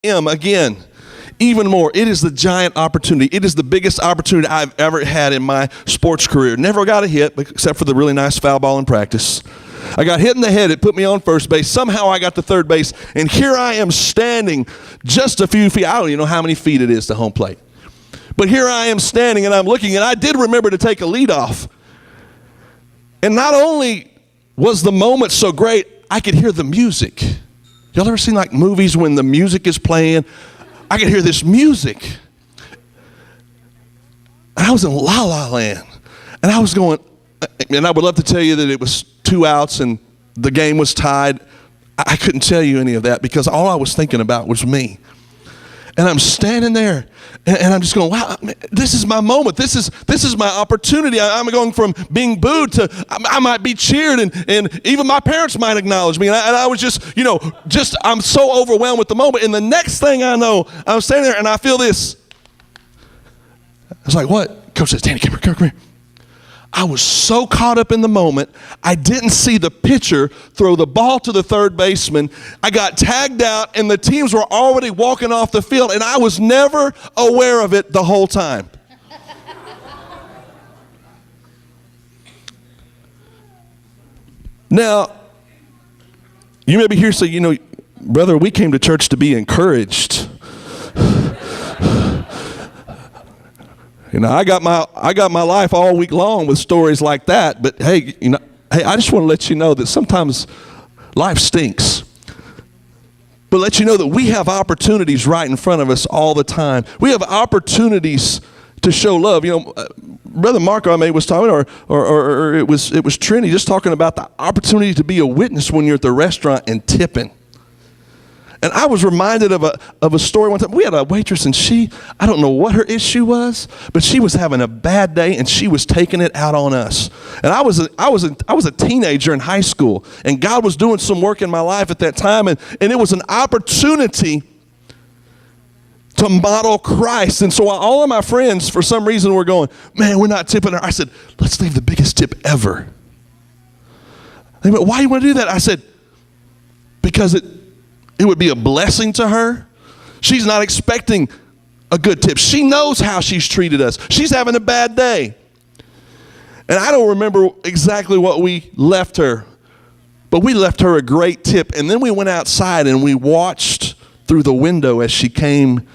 Again, even more, it is the giant opportunity. It is the biggest opportunity I've ever had in my sports career. Never got a hit, except for the really nice foul ball in practice. I got hit in the head. It put me on first base. Somehow I got to third base, and here I am standing just a few feet. I don't even know how many feet it is to home plate. But here I am standing, and I'm looking, and I did remember to take a lead off. And not only was the moment so great, I could hear the music. Y'all ever seen like movies when the music is playing? I could hear this music. And I was in La La Land. And I was going, and I would love to tell you that it was 2 outs and the game was tied. I couldn't tell you any of that because all I was thinking about was me. And I'm standing there, and I'm just going, wow, this is my moment. This is my opportunity. I'm going from being booed to I might be cheered, and even my parents might acknowledge me. And I was just I'm so overwhelmed with the moment. And the next thing I know, I'm standing there, and I feel this. I was like, what? Coach says, Danny, come here. I was so caught up in the moment, I didn't see the pitcher throw the ball to the third baseman. I got tagged out, and the teams were already walking off the field, and I was never aware of it the whole time. Now, you may be here say, brother, we came to church to be encouraged. I got my life all week long with stories like that, but hey, I just want to let you know that sometimes life stinks. But let you know that we have opportunities right in front of us all the time. We have opportunities to show love. Brother Marco was talking, or it was Trini just talking about the opportunity to be a witness when you're at the restaurant and tipping. And I was reminded of a story one time. We had a waitress, and I don't know what her issue was, but she was having a bad day, and she was taking it out on us. And I was a teenager in high school, and God was doing some work in my life at that time, and it was an opportunity to model Christ. And so all of my friends, for some reason, were going, man, we're not tipping her. I said, let's leave the biggest tip ever. They went, why do you want to do that? I said, because it would be a blessing to her. She's not expecting a good tip. She knows how she's treated us. She's having a bad day. And I don't remember exactly what we left her, but we left her a great tip. And then we went outside and we watched through the window as she came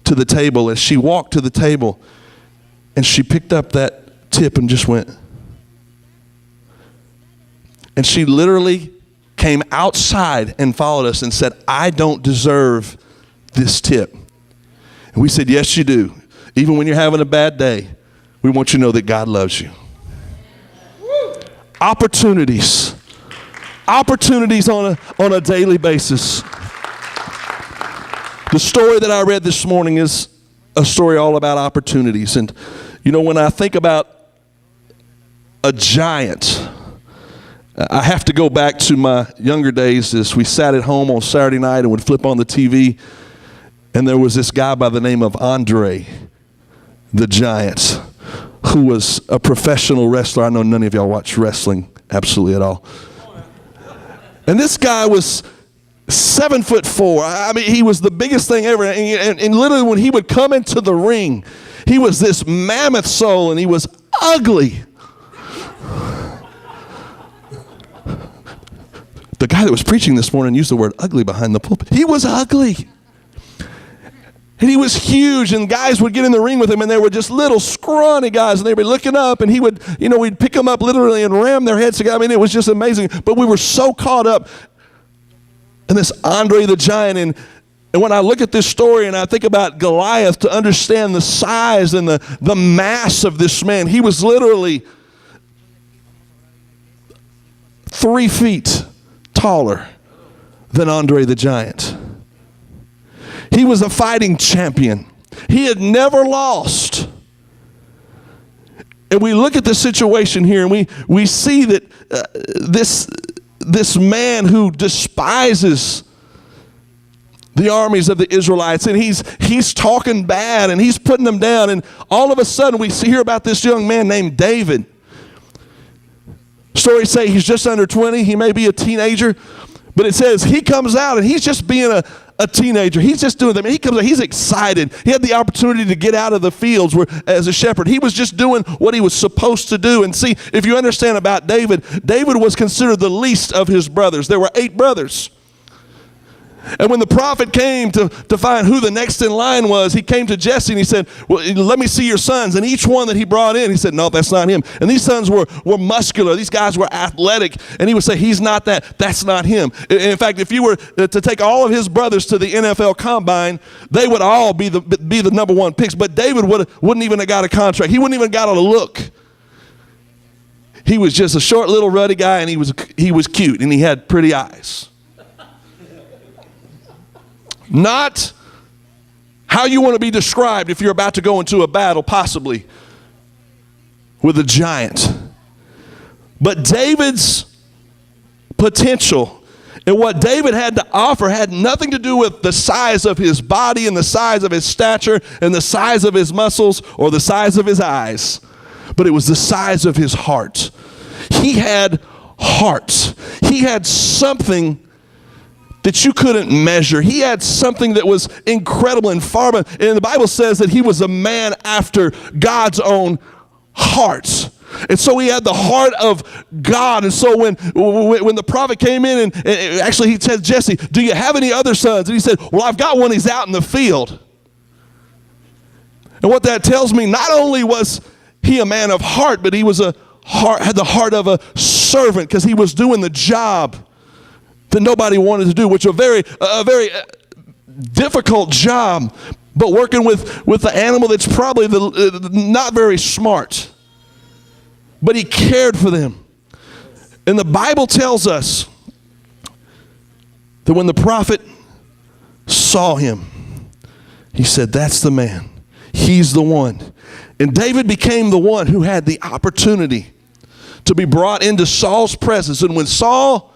to the table, as she walked to the table, and she picked up that tip and just went. And she literally came outside and followed us and said, I don't deserve this tip. And we said, yes, you do. Even when you're having a bad day, we want you to know that God loves you. Opportunities on a daily basis. The story that I read this morning is a story all about opportunities. And, when I think about a giant, I have to go back to my younger days as we sat at home on Saturday night and would flip on the TV, and there was this guy by the name of Andre the Giant, who was a professional wrestler. I know none of y'all watch wrestling absolutely at all. And this guy was 7'4". I mean, he was the biggest thing ever. And literally when he would come into the ring, he was this mammoth soul, and he was ugly. The guy that was preaching this morning used the word ugly behind the pulpit. He was ugly. And he was huge, and guys would get in the ring with him, and they were just little scrawny guys, and they'd be looking up, and he would, we'd pick them up literally and ram their heads together. I mean, it was just amazing. But we were so caught up in this Andre the Giant, and when I look at this story and I think about Goliath, to understand the size and the mass of this man, he was literally 3 feet taller than Andre the Giant. He was a fighting champion. He had never lost. And we look at the situation here, and we see that this man who despises the armies of the Israelites, and he's talking bad, and he's putting them down, and all of a sudden we hear about this young man named David. Stories say he's just under 20. He may be a teenager, but it says he comes out, and he's just being a teenager. He's just doing them. He comes out, he's excited. He had the opportunity to get out of the fields as a shepherd. He was just doing what he was supposed to do. And see, if you understand about David, David was considered the least of his brothers. There were 8 brothers. And when the prophet came to find who the next in line was, he came to Jesse and he said, well, let me see your sons. And each one that he brought in, he said, no, that's not him. And these sons were muscular. These guys were athletic. And he would say, he's not that. That's not him. In fact, if you were to take all of his brothers to the NFL combine, they would all be the number 1 picks. But David wouldn't even have got a contract. He wouldn't even got a look. He was just a short little ruddy guy, and he was cute, and he had pretty eyes. Not how you want to be described if you're about to go into a battle, possibly with a giant. But David's potential and what David had to offer had nothing to do with the size of his body and the size of his stature and the size of his muscles or the size of his eyes, but it was the size of his heart. He had heart. He had something that you couldn't measure. He had something that was incredible and far. And the Bible says that he was a man after God's own heart. And so he had the heart of God. And so when the prophet came in, and actually he said, Jesse, do you have any other sons? And he said, well, I've got one. He's out in the field. And what that tells me, not only was he a man of heart, but he was had the heart of a servant, because he was doing the job that nobody wanted to do, which was a very difficult job, but working with the animal that's probably not very smart. But he cared for them. And the Bible tells us that when the prophet saw him, he said, that's the man. He's the one. And David became the one who had the opportunity to be brought into Saul's presence. And when Saul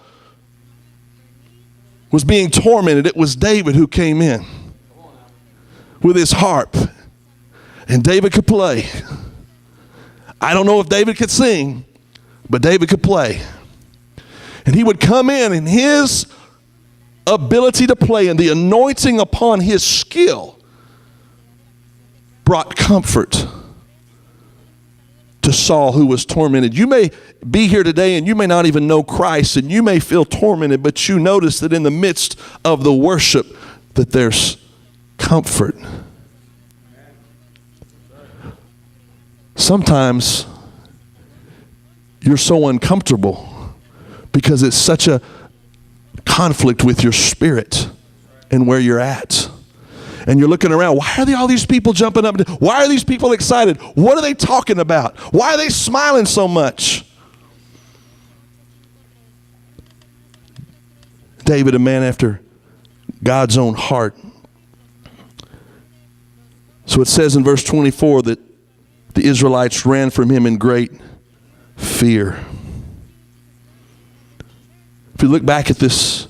was being tormented, it was David who came in with his harp. And David could play. I don't know if David could sing, but David could play. And he would come in, and his ability to play and the anointing upon his skill brought comfort to Saul, who was tormented. You may be here today and you may not even know Christ, and you may feel tormented, but you notice that in the midst of the worship that there's comfort. Sometimes you're so uncomfortable because it's such a conflict with your spirit and where you're at. And you're looking around, why are all these people jumping up? Why are these people excited? What are they talking about? Why are they smiling so much? David, a man after God's own heart. So it says in verse 24 that the Israelites ran from him in great fear. If you look back at this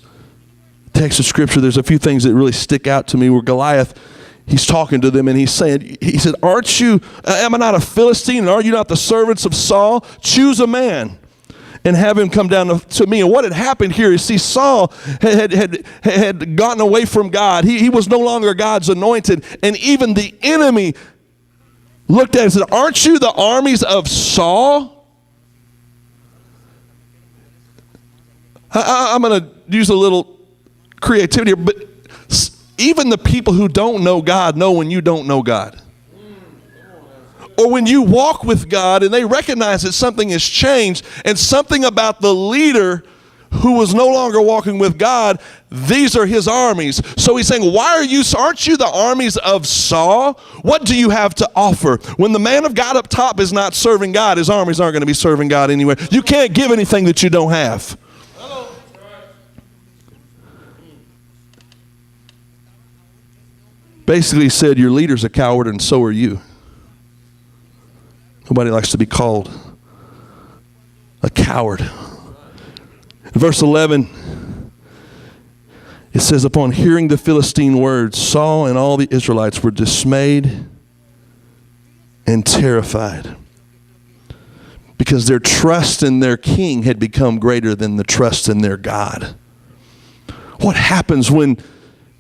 text of scripture, there's a few things that really stick out to me where Goliath, he's talking to them and he said, aren't you, am I not a Philistine, and are you not the servants of Saul? Choose a man and have him come down to me. And what had happened here is, see, Saul had gotten away from God. He was no longer God's anointed. And even the enemy looked at it and said, aren't you the armies of Saul? I'm going to use a little creativity here, but even the people who don't know God know when you don't know God. Or when you walk with God and they recognize that something has changed, and something about the leader who was no longer walking with God, these are his armies. So he's saying, aren't you the armies of Saul? What do you have to offer? When the man of God up top is not serving God, his armies aren't going to be serving God anywhere. You can't give anything that you don't have. Basically he said, your leader's a coward and so are you. Nobody likes to be called a coward. In verse 11, it says, upon hearing the Philistine words, Saul and all the Israelites were dismayed and terrified, because their trust in their king had become greater than the trust in their God. What happens when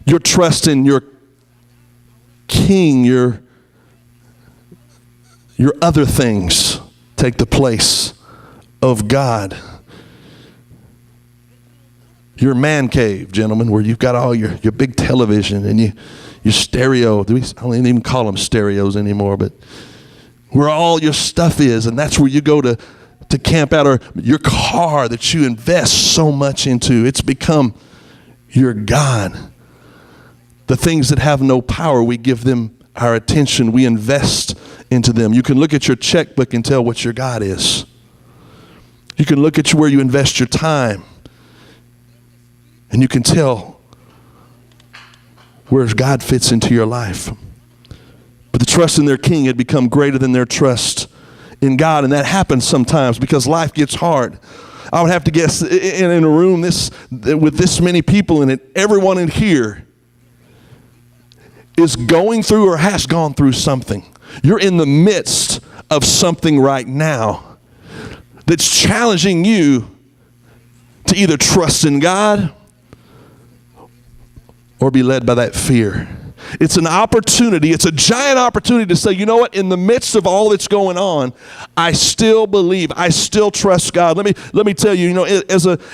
your trust in your king, your other things take the place of God. Your man cave, gentlemen, where you've got all your big television and your stereo. I don't even call them stereos anymore, but where all your stuff is, and that's where you go to camp out, or your car that you invest so much into. It's become your God. The things that have no power, we give them our attention. We invest into them. You can look at your checkbook and tell what your God is. You can look at where you invest your time, and you can tell where God fits into your life. But the trust in their king had become greater than their trust in God, and that happens sometimes because life gets hard. I would have to guess in a room with this many people in it, everyone in here is going through or has gone through something. You're in the midst of something right now that's challenging you to either trust in God or be led by that fear. It's an opportunity. It's a giant opportunity to say, you know what? In the midst of all that's going on, I still believe. I still trust God. Let me tell you,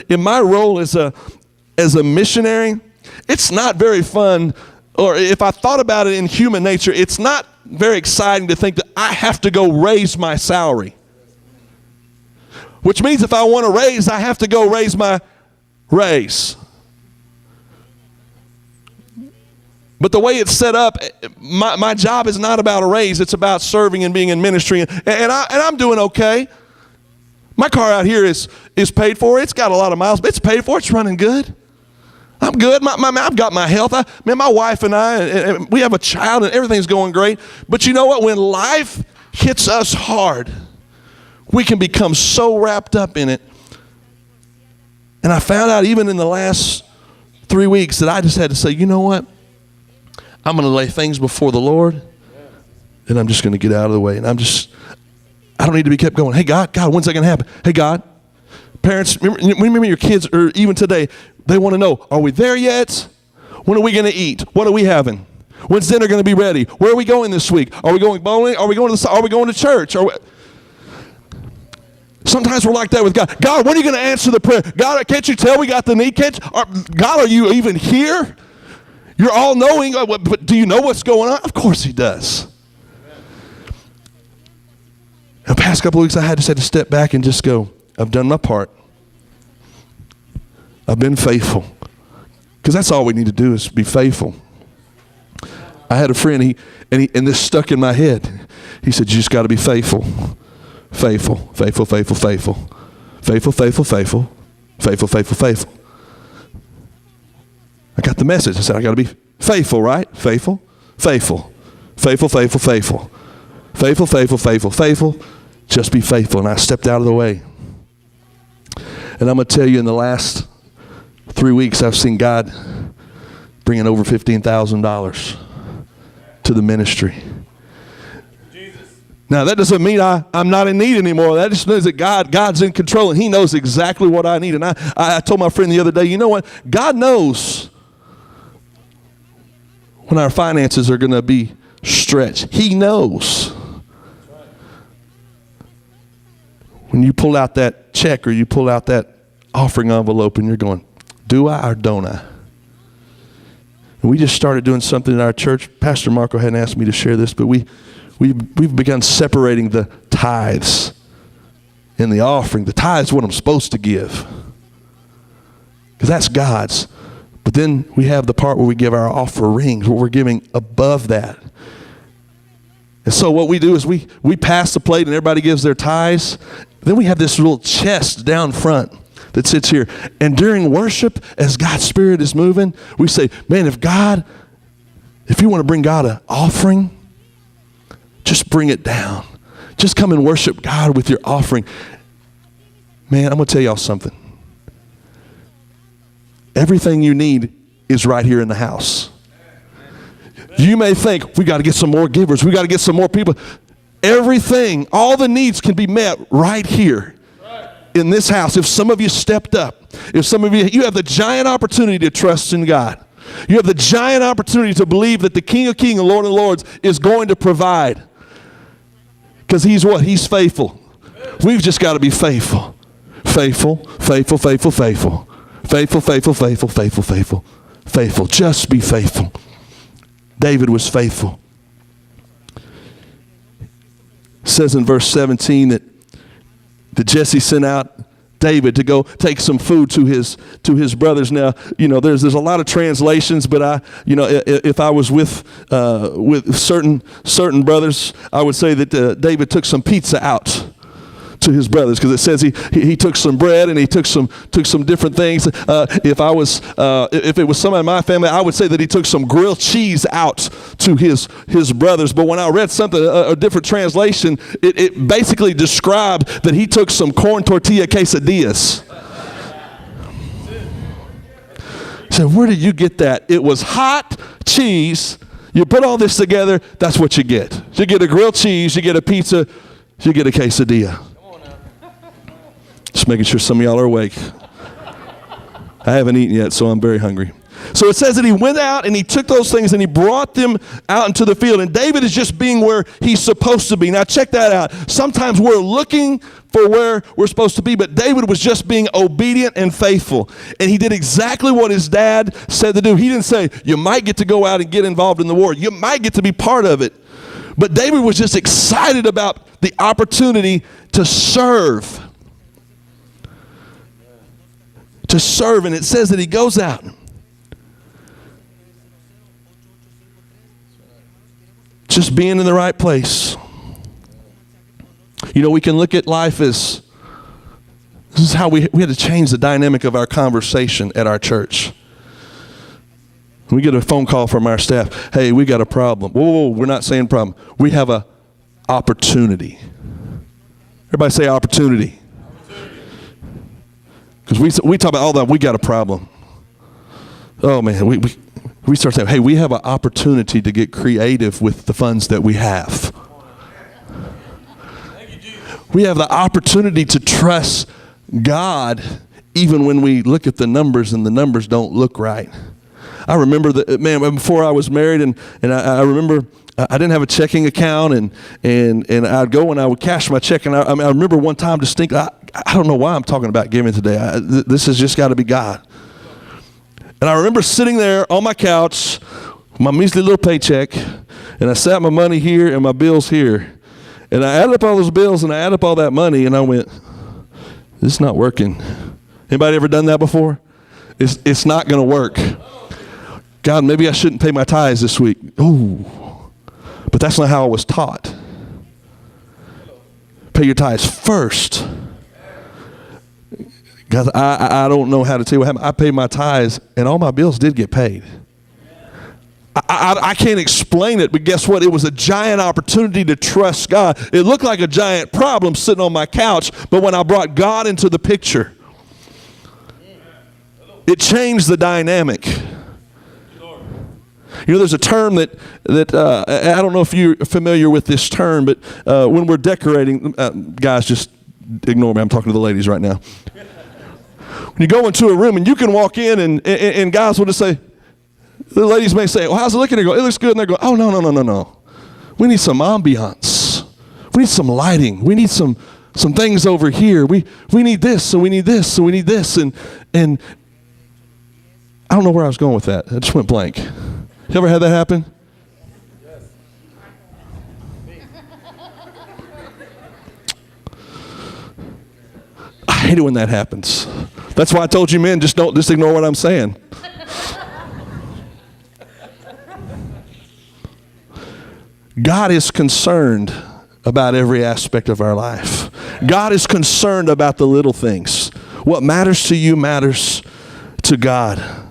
in my role as a missionary, it's not very fun. Or if I thought about it in human nature, it's not very exciting to think that I have to go raise my salary. Which means if I want a raise, I have to go raise my raise. But the way it's set up, my job is not about a raise. It's about serving and being in ministry. And I'm doing okay. My car out here is paid for. It's got a lot of miles, but it's paid for. It's running good. I'm good. I've got my health. My wife and I, we have a child, and everything's going great. But you know what? When life hits us hard, we can become so wrapped up in it. And I found out even in the last 3 weeks that I just had to say, you know what? I'm going to lay things before the Lord, and I'm just going to get out of the way. And I don't need to be kept going. Hey, God, when's that going to happen? Hey, God. Parents, remember your kids, or even today, they want to know, are we there yet? When are we going to eat? What are we having? When's dinner going to be ready? Where are we going this week? Are we going bowling? Are we going to church? Sometimes we're like that with God. God, when are you going to answer the prayer? God, can't you tell we got the need? God, are you even here? You're all knowing, but do you know what's going on? Of course he does. The past couple of weeks, I just had to step back and just go, I've done my part. I've been faithful. Because that's all we need to do is be faithful. I had a friend, and this stuck in my head. He said, you just got to be faithful. Faithful, faithful, faithful, faithful. Faithful, faithful, faithful. Faithful, faithful, faithful. I got the message. I said, I got to be faithful, right? Faithful, faithful, faithful, faithful, faithful, faithful, faithful, faithful, faithful. Just be faithful. And I stepped out of the way. And I'm going to tell you, in the last 3 weeks, I've seen God bringing over $15,000 to the ministry. Now, that doesn't mean I'm not in need anymore. That just means that God's in control, and he knows exactly what I need. And I told my friend the other day, you know what? God knows when our finances are going to be stretched. He knows. When you pull out that check or you pull out that offering envelope and you're going, do I or don't I? And we just started doing something in our church. Pastor Marco hadn't asked me to share this, but we've begun separating the tithes and the offering. The tithe is what I'm supposed to give, because that's God's. But then we have the part where we give our offerings, where we're giving above that. And so what we do is we pass the plate and everybody gives their tithes. Then we have this little chest down front that sits here. And during worship, as God's Spirit is moving, we say, man, if you want to bring God an offering, just bring it down. Just come and worship God with your offering. Man, I'm going to tell y'all something. Everything you need is right here in the house. You may think, we got to get some more givers. We got to get some more people. Everything, all the needs can be met right here in this house. If some of you stepped up, if some of you have the giant opportunity to trust in God. You have the giant opportunity to believe that the King of Kings and Lord of Lords is going to provide. Because he's what? He's faithful. We've just got to be faithful. Faithful, faithful, faithful, faithful. Faithful, faithful, faithful, faithful, faithful. Faithful. Just be faithful. David was faithful. It says in verse 17 that Jesse sent out David to go take some food to his brothers. Now, there's a lot of translations, but if I was with certain brothers, I would say that David took some pizza out to his brothers, because it says he took some bread and he took some different things. If it was somebody in my family, I would say that he took some grilled cheese out to his brothers. But when I read something, a different translation, it basically described that he took some corn tortilla quesadillas. So where did you get that? It was hot cheese. You put all this together, that's what you get. You get a grilled cheese, you get a pizza, you get a quesadilla. Just making sure some of y'all are awake. I haven't eaten yet, so I'm very hungry. So it says that he went out and he took those things and he brought them out into the field. And David is just being where he's supposed to be. Now check that out. Sometimes we're looking for where we're supposed to be, but David was just being obedient and faithful. And he did exactly what his dad said to do. He didn't say, you might get to go out and get involved in the war. You might get to be part of it. But David was just excited about the opportunity to serve. To serve, and it says that he goes out. Just being in the right place. We can look at life as, this is how we had to change the dynamic of our conversation at our church. We get a phone call from our staff. Hey, we got a problem. Whoa, we're not saying problem. We have a opportunity. Everybody say opportunity. Because we talk about all that, we got a problem. Oh man, we start saying, hey, we have an opportunity to get creative with the funds that we have. We have the opportunity to trust God even when we look at the numbers and the numbers don't look right. I remember before I was married, and I remember I didn't have a checking account, and I'd go and I would cash my check. And I remember one time distinctly, I don't know why I'm talking about giving today. This has just got to be God. And I remember sitting there on my couch, my measly little paycheck, and I sat my money here and my bills here. And I added up all those bills and I added up all that money, and I went, this is not working. Anybody ever done that before? It's not going to work. God, maybe I shouldn't pay my tithes this week. Ooh. But that's not how I was taught. Pay your tithes first. Guys, I don't know how to tell you what happened. I paid my tithes, and all my bills did get paid. I can't explain it, but guess what? It was a giant opportunity to trust God. It looked like a giant problem sitting on my couch, but when I brought God into the picture, it changed the dynamic. There's a term that I don't know if you're familiar with this term, but when we're decorating, guys, just ignore me. I'm talking to the ladies right now. When you go into a room and you can walk in and guys will just say, the ladies may say, well, how's it looking? They go, it looks good. And they go, oh, no. We need some ambiance. We need some lighting. We need some things over here. We need this, and we need this, and we need this. And I don't know where I was going with that. I just went blank. You ever had that happen? I hate it when that happens. That's why I told you men, just ignore what I'm saying. God is concerned about every aspect of our life. God is concerned about the little things. What matters to you matters to God.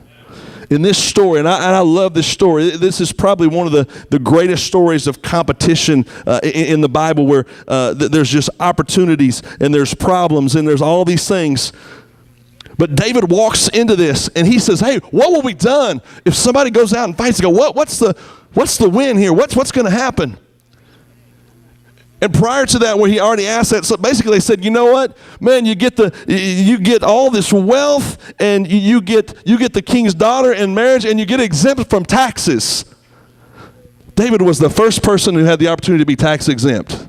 In this story, and I love this story, this is probably one of the greatest stories of competition in the Bible, where there's just opportunities and there's problems and there's all these things. But David walks into this and he says, hey, what will be done if somebody goes out and fights and go, what's the win here? What's going to happen? And prior to that, where he already asked that, so basically they said, you know what, man, you get all this wealth, and you get the king's daughter in marriage, and you get exempt from taxes. David was the first person who had the opportunity to be tax exempt.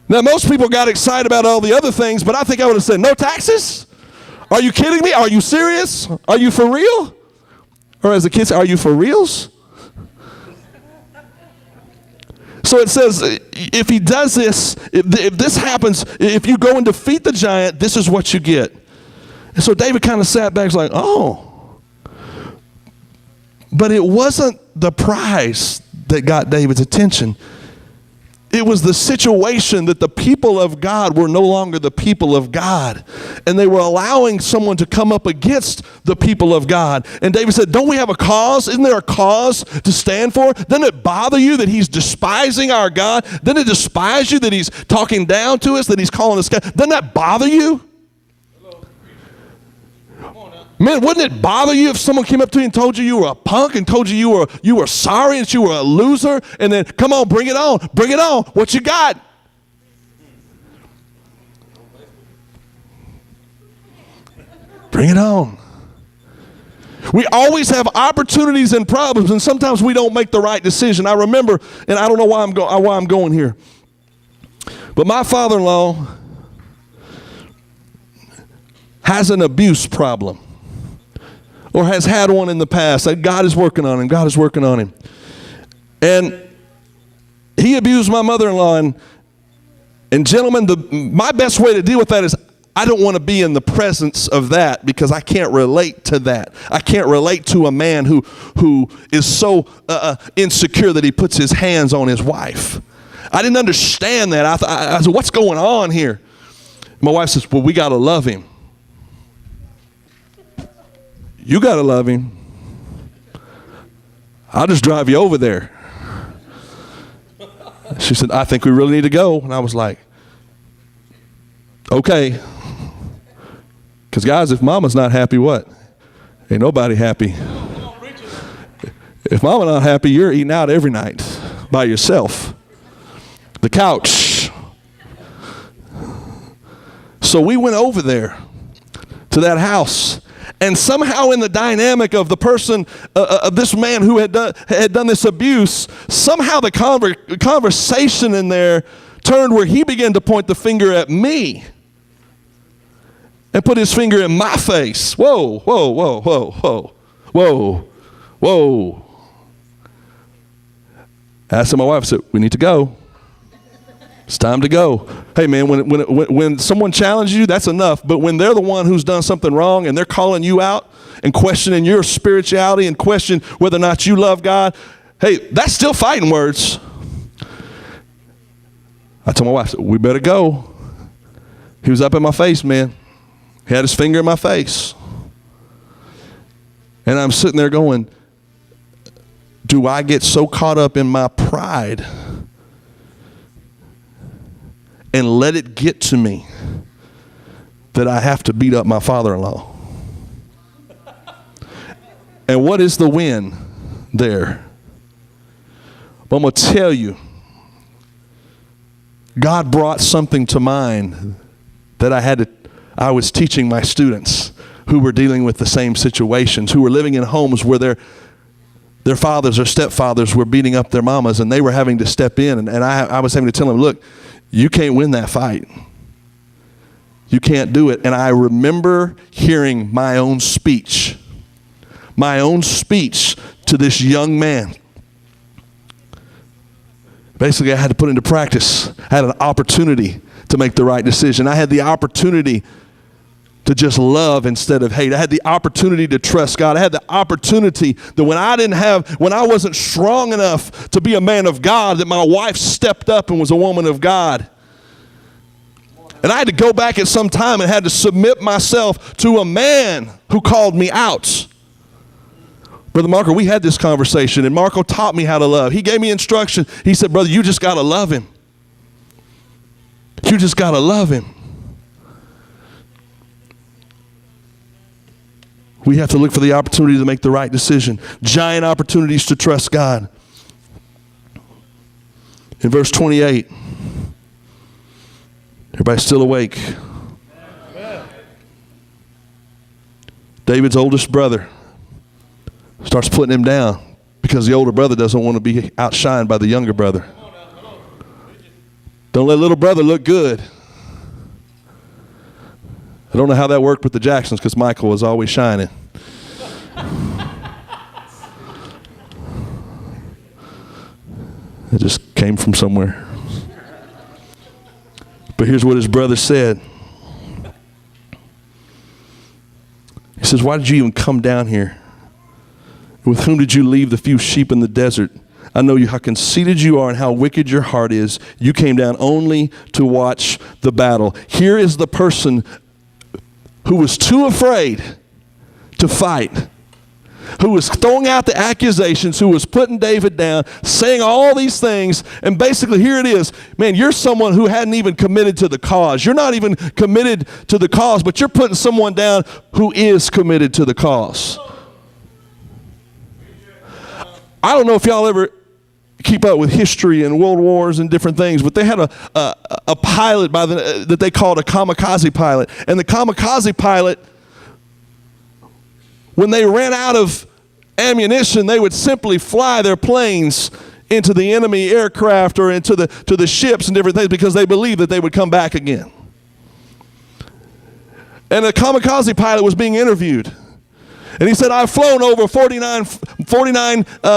Now, most people got excited about all the other things, but I think I would have said, no taxes? Are you kidding me? Are you serious? Are you for real? Or as the kids say, are you for reals? So it says, if he does this, if this happens, if you go and defeat the giant, this is what you get. And so David kind of sat back, like, oh. But it wasn't the prize that got David's attention. It was the situation that the people of God were no longer the people of God. And they were allowing someone to come up against the people of God. And David said, don't we have a cause? Isn't there a cause to stand for? Doesn't it bother you that he's despising our God? Doesn't it despise you that he's talking down to us, that he's calling us God? Doesn't that bother you? Man, wouldn't it bother you if someone came up to you and told you you were a punk and told you you were sorry and you were a loser, and then, come on, bring it on, what you got? Bring it on. We always have opportunities and problems, and sometimes we don't make the right decision. I remember, and I don't know why I'm going here, but my father-in-law has an abuse problem, or has had one in the past. That God is working on him. And he abused my mother-in-law. And gentlemen, my best way to deal with that is I don't want to be in the presence of that, because I can't relate to that. I can't relate to a man who is so insecure that he puts his hands on his wife. I didn't understand that. I said, what's going on here? My wife says, well, we got to love him. You got to love him. I'll just drive you over there. She said, I think we really need to go. And I was like, okay. Because guys, if mama's not happy, what? Ain't nobody happy. If mama's not happy, you're eating out every night by yourself. The couch. So we went over there to that house. And somehow in the dynamic of the person, of this man who had done this abuse, somehow the conversation in there turned where he began to point the finger at me and put his finger in my face. Whoa, whoa, whoa, whoa, whoa, whoa, whoa. I asked my wife, I said, we need to go. It's time to go. Hey, man, when someone challenges you, that's enough. But when they're the one who's done something wrong and they're calling you out and questioning your spirituality and question whether or not you love God, hey, that's still fighting words. I told my wife, we better go. He was up in my face, man. He had his finger in my face. And I'm sitting there going, do I get so caught up in my pride and let it get to me that I have to beat up my father-in-law? And what is the win there? But I'm going to tell you, God brought something to mind that I was teaching my students who were dealing with the same situations, who were living in homes where their fathers or stepfathers were beating up their mamas, and they were having to step in. And I was having to tell them, look, you can't win that fight. You can't do it. And I remember hearing my own speech to this young man. Basically, I had to put into practice. I had an opportunity to make the right decision. I had the opportunity to just love instead of hate. I had the opportunity to trust God. I had the opportunity that when I wasn't strong enough to be a man of God, that my wife stepped up and was a woman of God. And I had to go back at some time and had to submit myself to a man who called me out. Brother Marco, we had this conversation, and Marco taught me how to love. He gave me instruction. He said, brother, you just got to love him. You just got to love him. We have to look for the opportunity to make the right decision. Giant opportunities to trust God. In verse 28, everybody still awake? David's oldest brother starts putting him down because the older brother doesn't want to be outshined by the younger brother. Don't let little brother look good. I don't know how that worked with the Jacksons because Michael was always shining. It just came from somewhere. But here's what his brother said. He says, why did you even come down here? With whom did you leave the few sheep in the desert? I know how conceited you are and how wicked your heart is. You came down only to watch the battle. Here is the person who was too afraid to fight, who was throwing out the accusations, who was putting David down, saying all these things, and basically here it is. Man, you're someone who hadn't even committed to the cause. You're not even committed to the cause, but you're putting someone down who is committed to the cause. I don't know if y'all ever keep up with history and world wars and different things, but they had a pilot that they called a kamikaze pilot. And the kamikaze pilot, when they ran out of ammunition, they would simply fly their planes into the enemy aircraft or into the ships and different things because they believed that they would come back again. And a kamikaze pilot was being interviewed. And he said, I've flown over 49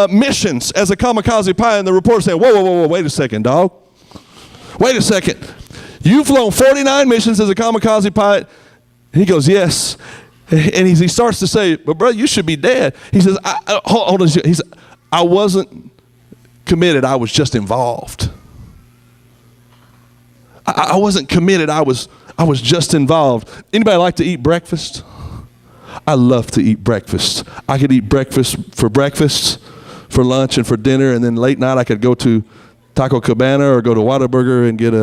missions as a kamikaze pilot. And the reporter said, whoa, wait a second, dog. Wait a second. You've flown 49 missions as a kamikaze pilot? He goes, yes. And he starts to say, but brother, you should be dead. He says, hold on. He said, I wasn't committed. I was just involved. I wasn't committed. I was just involved. Anybody like to eat breakfast? I love to eat breakfast. I could eat breakfast, for lunch, and for dinner, and then late night I could go to Taco Cabana or go to Whataburger and get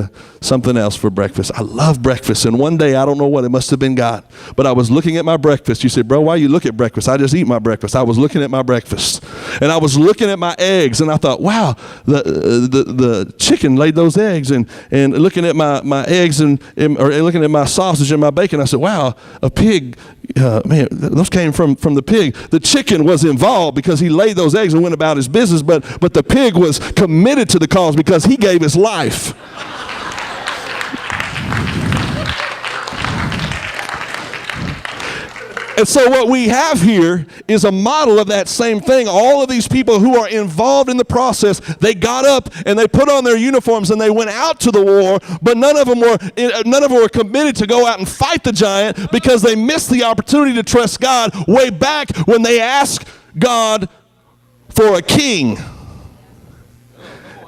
something else for breakfast. I love breakfast, and one day, I don't know what, it must have been God, but I was looking at my breakfast. You say, bro, why you look at breakfast? I just eat my breakfast. I was looking at my breakfast, and I was looking at my eggs, and I thought, wow, the chicken laid those eggs, and looking at my eggs or looking at my sausage and my bacon, I said, wow, a pig, man, those came from the pig. The chicken was involved because he laid those eggs and went about his business, but the pig was committed to the cause because he gave his life. And so what we have here is a model of that same thing. All of these people who are involved in the process, they got up and they put on their uniforms and they went out to the war, but none of them were committed to go out and fight the giant because they missed the opportunity to trust God way back when they asked God for a king.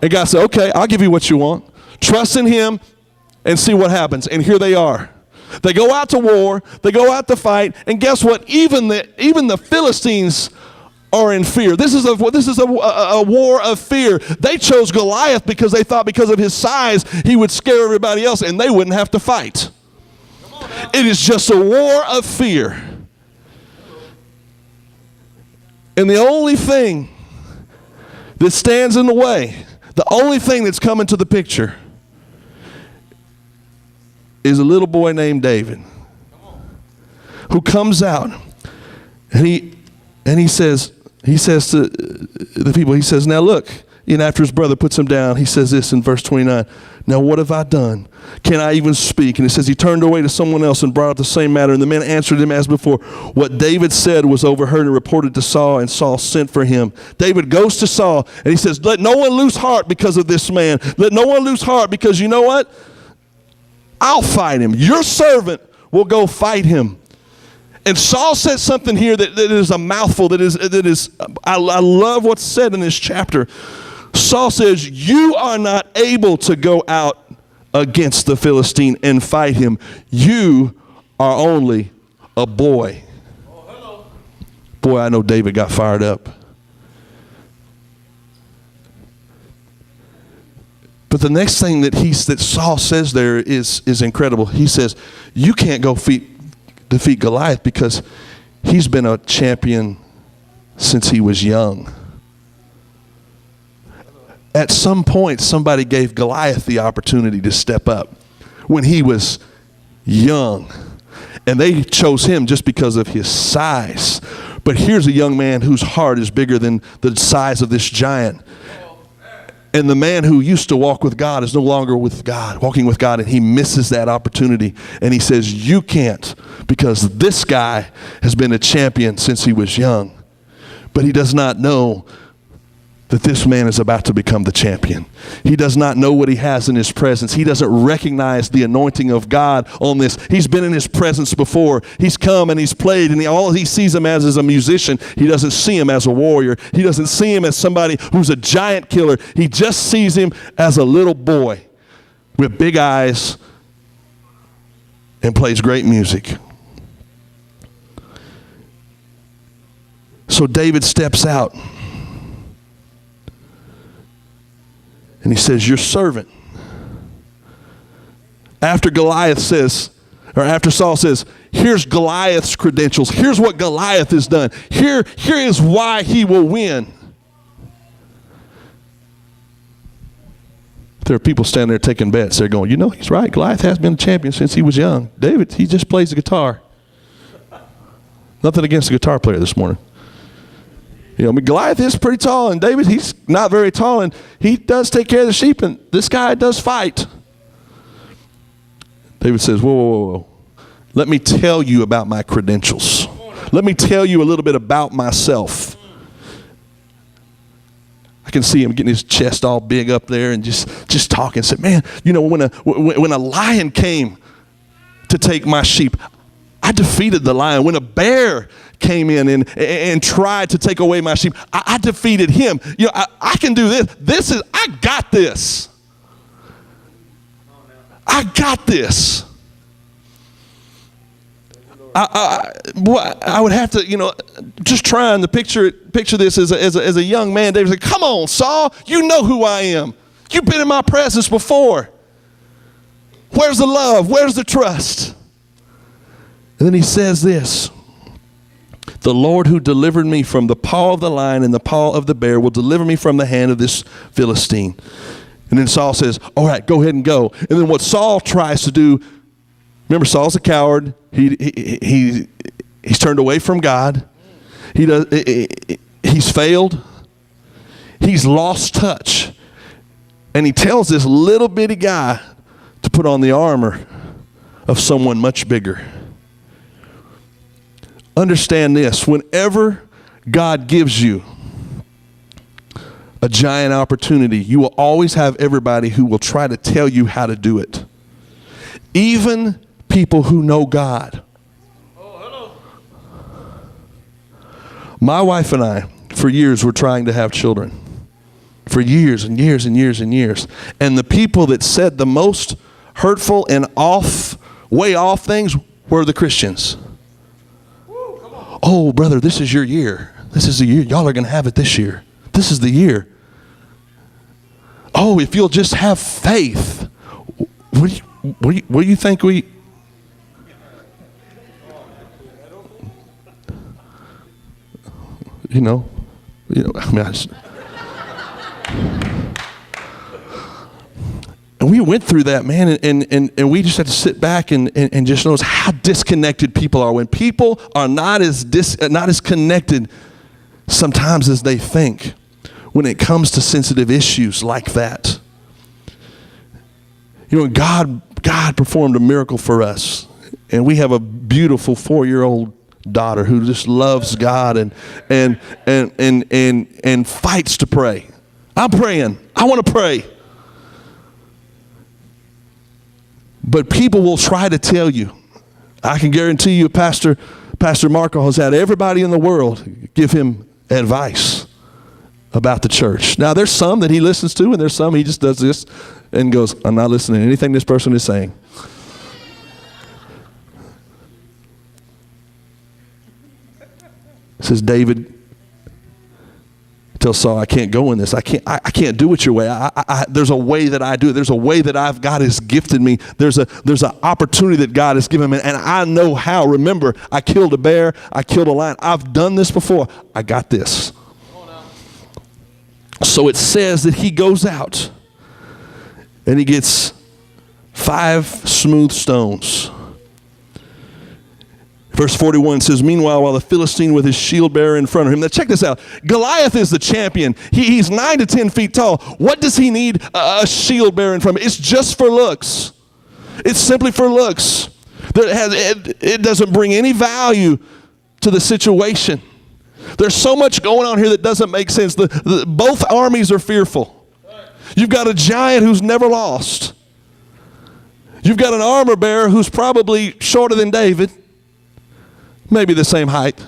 And God said, okay, I'll give you what you want. Trust in him and see what happens. And here they are. They go out to war. They go out to fight. And guess what? Even the Philistines are in fear. This is a war of fear. They chose Goliath because they thought because of his size, he would scare everybody else and they wouldn't have to fight. It is just a war of fear. And the only thing that stands in the way, the only thing that's come into the picture is a little boy named David who comes out and he says to the people, he says, now look, and after his brother puts him down, he says this in verse 29, now what have I done? Can I even speak? And it says he turned away to someone else and brought up the same matter. And the men answered him as before. What David said was overheard and reported to Saul, and Saul sent for him. David goes to Saul and he says, let no one lose heart because of this man. Let no one lose heart because you know what? I'll fight him. Your servant will go fight him. And Saul said something here that is a mouthful. I love what's said in this chapter. Saul says, you are not able to go out against the Philistine and fight him. You are only a boy. Boy, I know David got fired up. But the next thing that Saul says there is incredible. He says, you can't go defeat Goliath because he's been a champion since he was young. at some point, somebody gave Goliath the opportunity to step up when he was young. And they chose him just because of his size. But here's a young man whose heart is bigger than the size of this giant. And the man who used to walk with God is no longer with God, walking with God, and he misses that opportunity. And he says, you can't, because this guy has been a champion since he was young. But he does not know that this man is about to become the champion. He does not know what he has in his presence. He doesn't recognize the anointing of God on this. He's been in his presence before. He's come and he's played, and all he sees him as is a musician. He doesn't see him as a warrior. He doesn't see him as somebody who's a giant killer. He just sees him as a little boy with big eyes and plays great music. So David steps out. And he says, your servant. After Saul says, here's Goliath's credentials. Here's what Goliath has done. Here is why he will win. There are people standing there taking bets. They're going, he's right. Goliath has been a champion since he was young. David, he just plays the guitar. Nothing against the guitar player this morning. Goliath is pretty tall, and David, he's not very tall, and he does take care of the sheep, and this guy does fight. David says, whoa. Let me tell you about my credentials. Let me tell you a little bit about myself. I can see him getting his chest all big up there and just talking. Said, man, when a lion came to take my sheep, I defeated the lion. When a bear came in and tried to take away my sheep, I defeated him. I can do this. I got this. I got this. I would have to, just trying to picture this as a young man. David said, come on, Saul, you know who I am. You've been in my presence before. Where's the love? Where's the trust? And then he says this, the Lord who delivered me from the paw of the lion and the paw of the bear will deliver me from the hand of this Philistine. And then Saul says, all right, go ahead and go. And then what Saul tries to do, remember Saul's a coward. He's turned away from God. He's failed. He's lost touch. And he tells this little bitty guy to put on the armor of someone much bigger. Understand this, whenever God gives you a giant opportunity, you will always have everybody who will try to tell you how to do it. Even people who know God. Oh, hello. My wife and I, for years, were trying to have children. For years and years and years and years. And the people that said the most hurtful and way off things were the Christians. Oh, brother, this is your year. This is the year. Y'all are going to have it this year. This is the year. Oh, if you'll just have faith. What do you think we... I mean, and we went through that, man, and we just had to sit back and just notice how disconnected people are. When people are not as connected sometimes as they think when it comes to sensitive issues like that. God performed a miracle for us, and we have a beautiful 4-year-old daughter who just loves God and fights to pray. I'm praying. I want to pray. But people will try to tell you. I can guarantee you Pastor Marco has had everybody in the world give him advice about the church. Now, there's some that he listens to, and there's some he just does this and goes, I'm not listening to anything this person is saying. It says, David, tell Saul, I can't go in this. I can't do it your way. There's a way that I do it. There's a way that God has gifted me. There's an opportunity that God has given me, and I know how. Remember, I killed a bear. I killed a lion. I've done this before. I got this. So it says that he goes out and he gets 5 smooth stones. Verse 41 says, meanwhile, while the Philistine with his shield bearer in front of him. Now check this out. Goliath is the champion. He's 9 to 10 feet tall. What does he need a shield bearer in front of him? It's just for looks. It's simply for looks. It doesn't bring any value to the situation. There's so much going on here that doesn't make sense. Both armies are fearful. You've got a giant who's never lost. You've got an armor bearer who's probably shorter than David. Maybe the same height,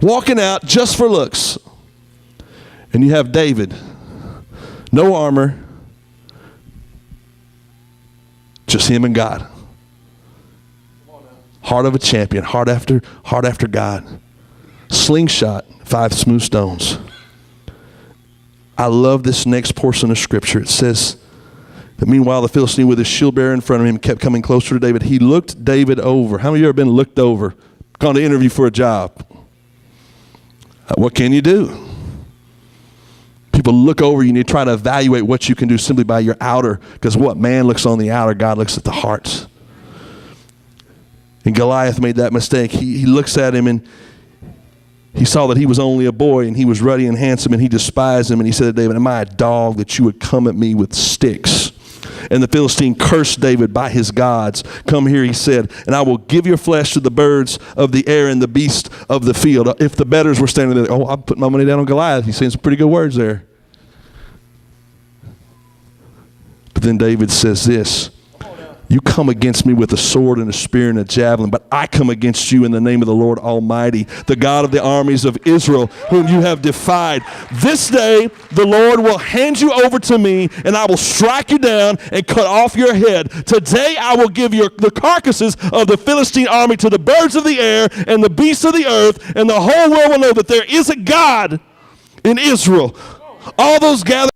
walking out just for looks. And you have David, no armor, just him and God. Heart of a champion, heart after God. Slingshot, 5 smooth stones. I love this next portion of Scripture. It says that meanwhile the Philistine with his shield bearer in front of him kept coming closer to David. He looked David over. How many of you have ever been looked over? Gone to interview for a job. What can you do? People look over you and you try to evaluate what you can do simply by your outer, because what man looks on the outer, God looks at the heart. And Goliath made that mistake. He looks at him and he saw that he was only a boy and he was ruddy and handsome, and he despised him, and he said to David, am I a dog that you would come at me with sticks? And the Philistine cursed David by his gods. Come here, he said, and I will give your flesh to the birds of the air and the beasts of the field. If the bettors were standing there, I'll put my money down on Goliath. He's saying some pretty good words there. But then David says this, you come against me with a sword and a spear and a javelin, but I come against you in the name of the Lord Almighty, the God of the armies of Israel, whom you have defied. This day the Lord will hand you over to me, and I will strike you down and cut off your head. Today I will give the carcasses of the Philistine army to the birds of the air and the beasts of the earth, and the whole world will know that there is a God in Israel. All those gathered